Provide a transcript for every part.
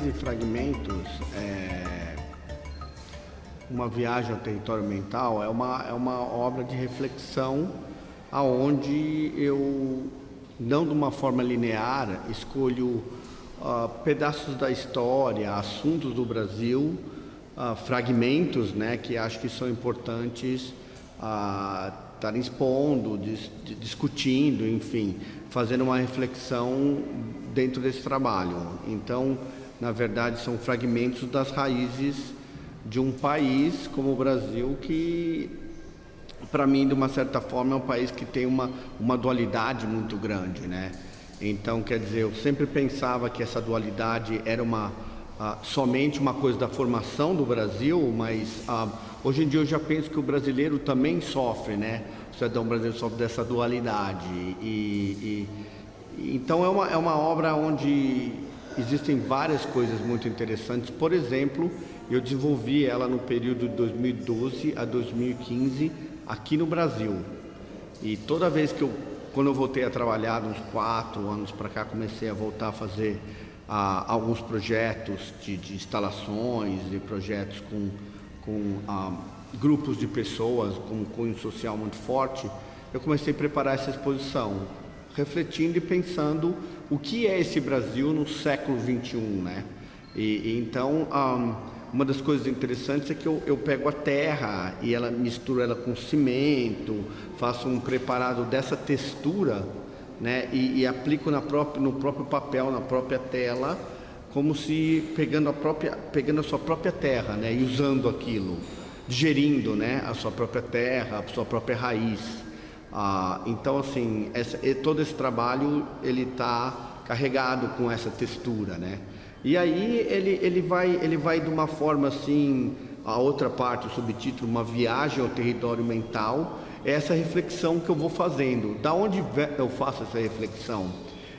Raízes e Fragmentos, uma viagem ao território mental, é uma obra de reflexão aonde eu, não de uma forma linear, escolho pedaços da história, assuntos do Brasil, fragmentos, né, que acho que são importantes estarem expondo, discutindo, enfim, fazendo uma reflexão dentro desse trabalho. Então, na verdade, são fragmentos das raízes de um país como o Brasil, que, para mim, de uma certa forma, é um país que tem uma dualidade muito grande, né? Então, quer dizer, eu sempre pensava que essa dualidade era somente uma coisa da formação do Brasil, mas hoje em dia eu já penso que o brasileiro também sofre, né? O cidadão brasileiro sofre dessa dualidade. Então é uma obra onde existem várias coisas muito interessantes. Por exemplo, eu desenvolvi ela no período de 2012 a 2015 aqui no Brasil. E toda vez quando eu voltei a trabalhar, uns 4 anos para cá, comecei a voltar a fazer alguns projetos de instalações e projetos com grupos de pessoas com um cunho social muito forte. Eu comecei a preparar essa exposição, refletindo e pensando o que é esse Brasil no século XXI, né? Então, uma das coisas interessantes é que eu pego a terra e misturo ela com cimento, faço um preparado dessa textura, né? E aplico no próprio papel, na própria tela, como se pegando a sua própria terra, né? E usando aquilo, digerindo, né? A sua própria terra, a sua própria raiz. Então, assim, todo esse trabalho ele está carregado com essa textura, né? E aí ele vai de uma forma assim, a outra parte, o subtítulo, uma viagem ao território mental, é essa reflexão que eu vou fazendo. Da onde eu faço essa reflexão?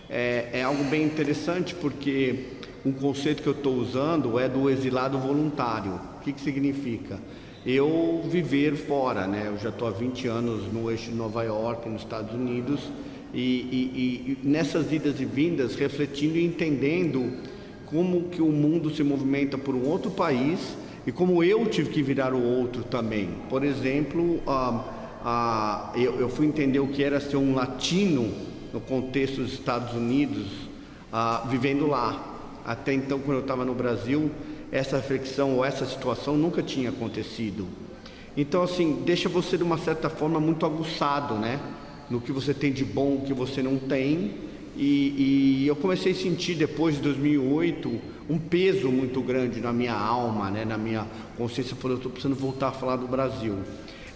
É algo bem interessante, porque um conceito que eu estou usando é do exilado voluntário. O que significa? Eu viver fora, né? Eu já estou há 20 anos no eixo de Nova York, nos Estados Unidos, e nessas idas e vindas, refletindo e entendendo como que o mundo se movimenta por um outro país e como eu tive que virar o outro também. Por exemplo, eu fui entender o que era ser um latino no contexto dos Estados Unidos, vivendo lá. Até então, quando eu estava no Brasil, essa reflexão ou essa situação nunca tinha acontecido. Então, assim, deixa você de uma certa forma muito aguçado, né? No que você tem de bom, o que você não tem. E eu comecei a sentir, depois de 2008, um peso muito grande na minha alma, né? Na minha consciência. Eu falei, eu estou precisando voltar a falar do Brasil.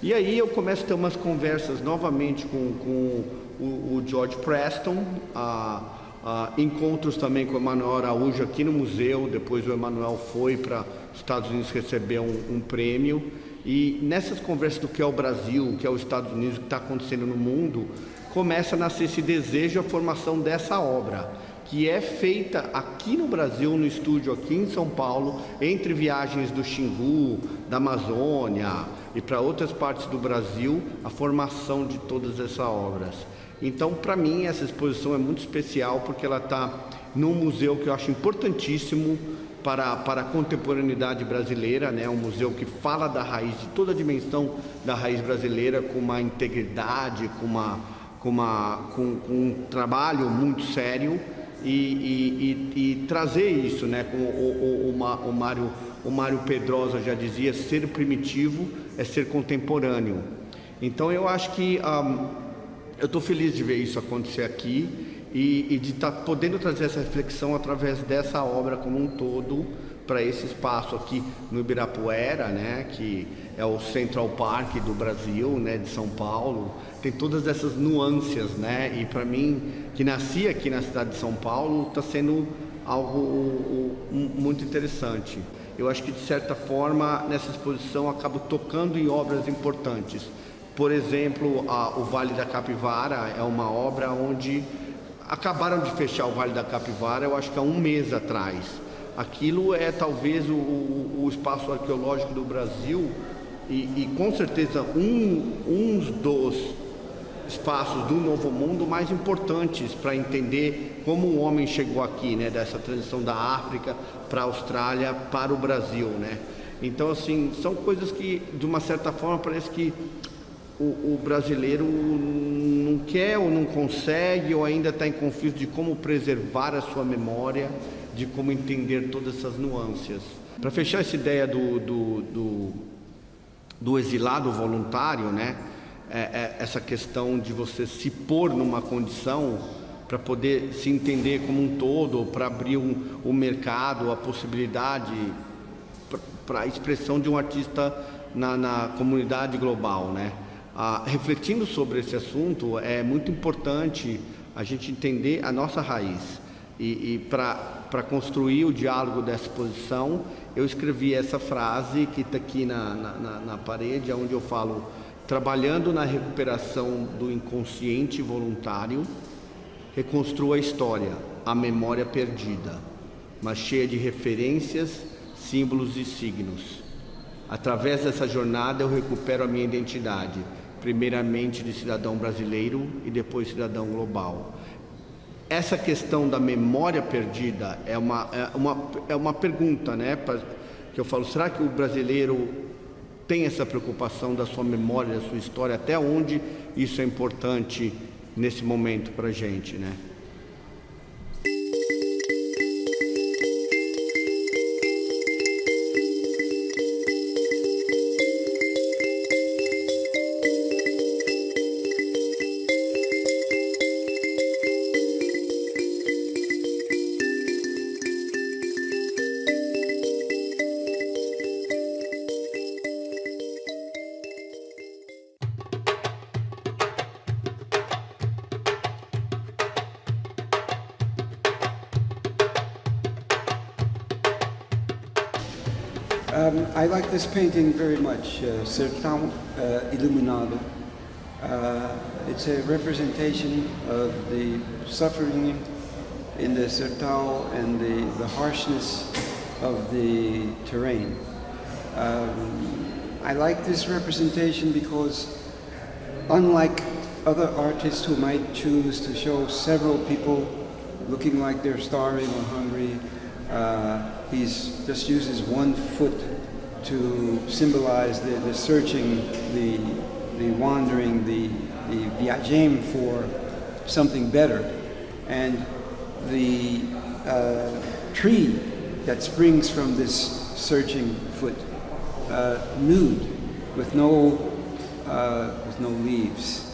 E aí eu começo a ter umas conversas novamente com o George Preston, encontros também com o Emanuel Araújo aqui no museu. Depois o Emanuel foi para os Estados Unidos receber um prêmio. E nessas conversas do que é o Brasil, o que é os Estados Unidos, o que está acontecendo no mundo, começa a nascer esse desejo, a formação dessa obra, que é feita aqui no Brasil, no estúdio aqui em São Paulo, entre viagens do Xingu, da Amazônia e para outras partes do Brasil, a formação de todas essas obras. Então, para mim, essa exposição é muito especial, porque ela está num museu que eu acho importantíssimo para a contemporaneidade brasileira, né? Um museu que fala da raiz, de toda a dimensão da raiz brasileira, com uma integridade, com um trabalho muito sério, e trazer isso, né? Como o Mário Pedrosa já dizia, ser primitivo é ser contemporâneo. Então eu acho que eu estou feliz de ver isso acontecer aqui e de estar podendo trazer essa reflexão através dessa obra como um todo para esse espaço aqui no Ibirapuera, né? Que é o Central Park do Brasil, né? De São Paulo. Tem todas essas nuances, né? E para mim, que nasci aqui na cidade de São Paulo, está sendo algo muito interessante. Eu acho que, de certa forma, nessa exposição, acabo tocando em obras importantes. Por exemplo, o Vale da Capivara é uma obra onde acabaram de fechar o Vale da Capivara, eu acho que há um mês atrás. Aquilo é talvez o espaço arqueológico do Brasil e com certeza um dos espaços do Novo Mundo mais importantes para entender como o homem chegou aqui, né? Dessa transição da África para a Austrália, para o Brasil, né? Então, assim, são coisas que, de uma certa forma, parece que o brasileiro não quer ou não consegue, ou ainda está em conflito de como preservar a sua memória, de como entender todas essas nuances. Para fechar essa ideia do exilado voluntário, né? Essa questão de você se pôr numa condição para poder se entender como um todo, para abrir o mercado, a possibilidade para a expressão de um artista na comunidade global, né? Refletindo sobre esse assunto, é muito importante a gente entender a nossa raiz. E para construir o diálogo dessa exposição, eu escrevi essa frase que está aqui na parede, onde eu falo: trabalhando na recuperação do inconsciente voluntário, reconstrua a história, a memória perdida, mas cheia de referências, símbolos e signos. Através dessa jornada eu recupero a minha identidade, primeiramente de cidadão brasileiro e depois cidadão global. Essa questão da memória perdida é uma pergunta, né? Que eu falo, será que o brasileiro tem essa preocupação da sua memória, da sua história? Até onde isso é importante nesse momento para a gente, né? I like this painting very much, Sertão Iluminado. It's a representation of the suffering in the Sertão and the harshness of the terrain. I like this representation because, unlike other artists who might choose to show several people looking like they're starving or hungry, he just uses one foot to symbolize the searching, the wandering, the viagem for something better. And the tree that springs from this searching foot, nude, with no leaves.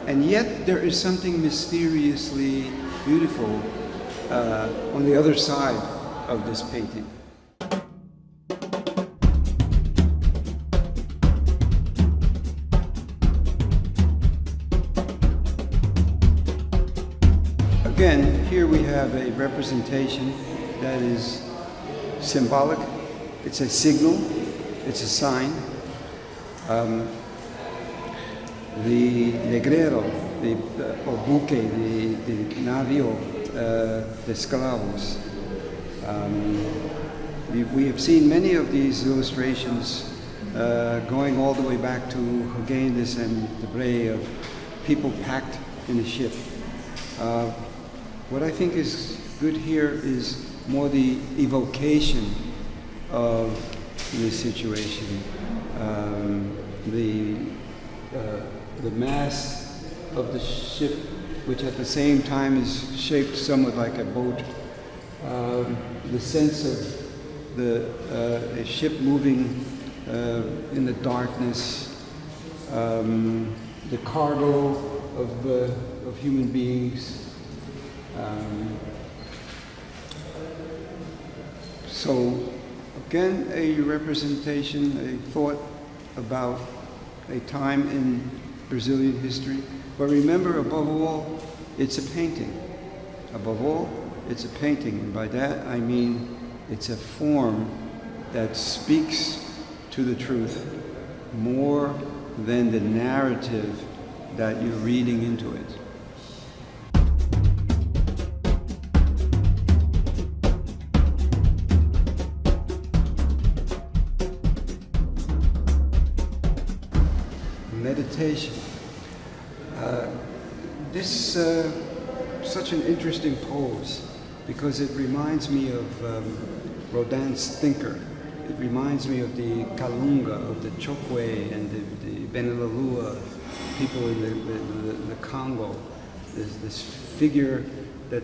And yet there is something mysteriously beautiful on the other side of this painting. Again, here we have a representation that is symbolic. It's a signal, it's a sign. The negrero, the buque, the navio de esclavos. We have seen many of these illustrations going all the way back to Huguenes and the Bray, of people packed in a ship. What I think is good here is more the evocation of the situation. The mast of the ship, which at the same time is shaped somewhat like a boat. The sense of a ship moving in the darkness. The cargo of human beings. So again, a representation, a thought about a time in Brazilian history. But remember, above all, it's a painting. Above all, it's a painting. And by that I mean it's a form that speaks to the truth more than the narrative that you're reading into it. Meditation. this such an interesting pose because it reminds me of Rodin's Thinker. It reminds me of the Kalunga, of the Chokwe and the Benelulua people in the Congo. There's this figure that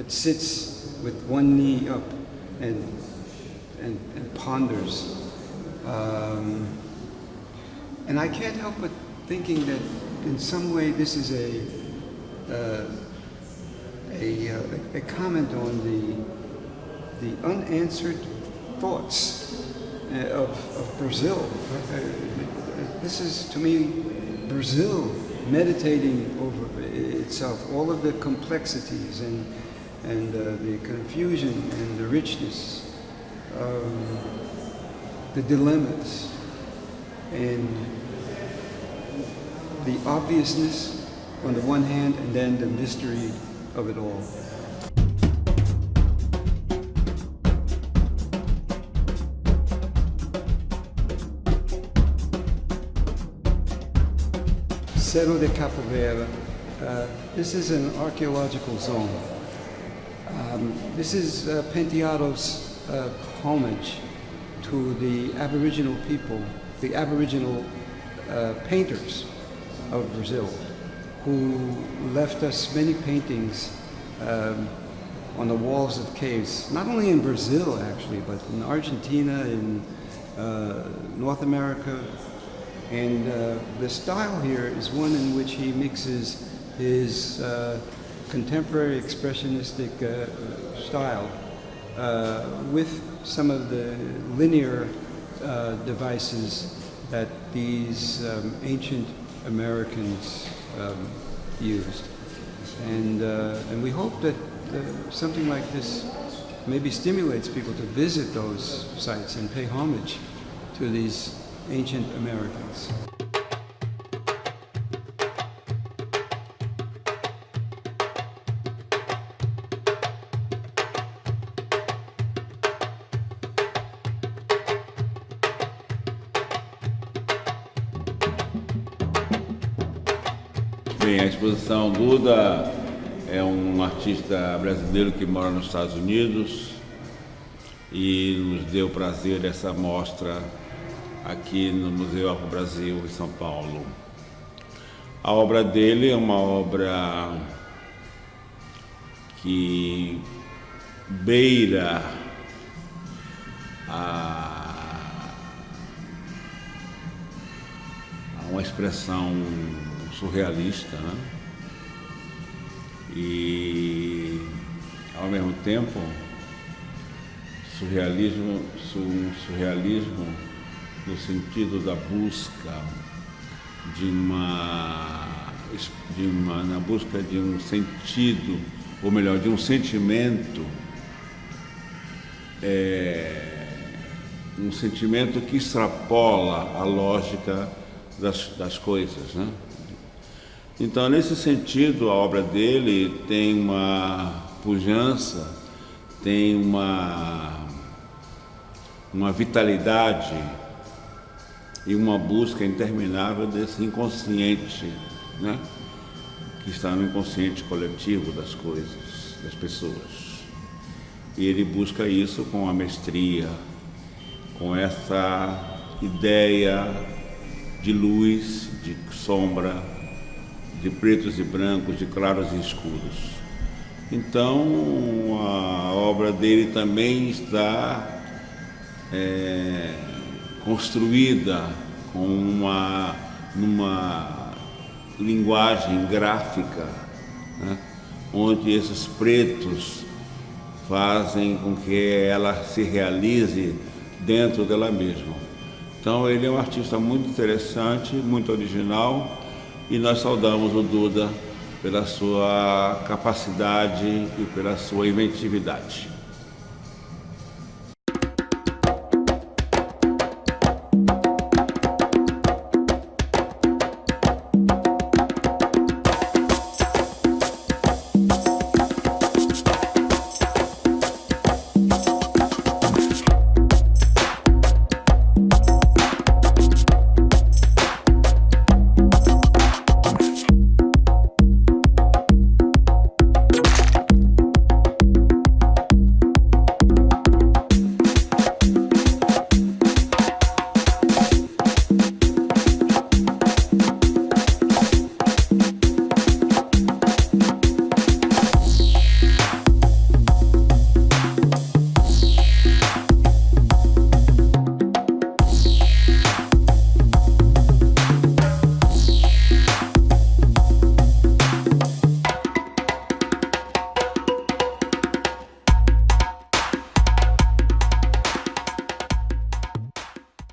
sits with one knee up and ponders. And I can't help but thinking that in some way this is a comment on the unanswered thoughts of Brazil. This is, to me, Brazil meditating over itself, all of the complexities and the confusion and the richness, the dilemmas, and the obviousness on the one hand, and then the mystery of it all. Cerro de Capoeira. This is an archaeological zone. This is Penteado's homage to the Aboriginal people, the Aboriginal painters of Brazil, who left us many paintings on the walls of caves, not only in Brazil actually, but in Argentina, in North America. And the style here is one in which he mixes his contemporary expressionistic style with some of the linear devices that these ancient Americans used. And we hope that something like this maybe stimulates people to visit those sites and pay homage to these ancient Americans. Bem, a exposição Duda é um artista brasileiro que mora nos Estados Unidos e nos deu prazer essa mostra aqui no Museu Afro Brasil, em São Paulo. A obra dele é uma obra que beira uma expressão surrealista, né? E, ao mesmo tempo, surrealismo no sentido da busca na busca de um sentido, ou melhor, de um sentimento, um sentimento que extrapola a lógica das coisas, né? Então, nesse sentido, a obra dele tem uma pujança, tem uma vitalidade e uma busca interminável desse inconsciente, né? Que está no inconsciente coletivo das coisas, das pessoas. E ele busca isso com a mestria, com essa ideia de luz, de sombra, de pretos e brancos, de claros e escuros. Então, a obra dele também está construída com numa linguagem gráfica, né, onde esses pretos fazem com que ela se realize dentro dela mesma. Então, ele é um artista muito interessante, muito original, e nós saudamos o Duda pela sua capacidade e pela sua inventividade.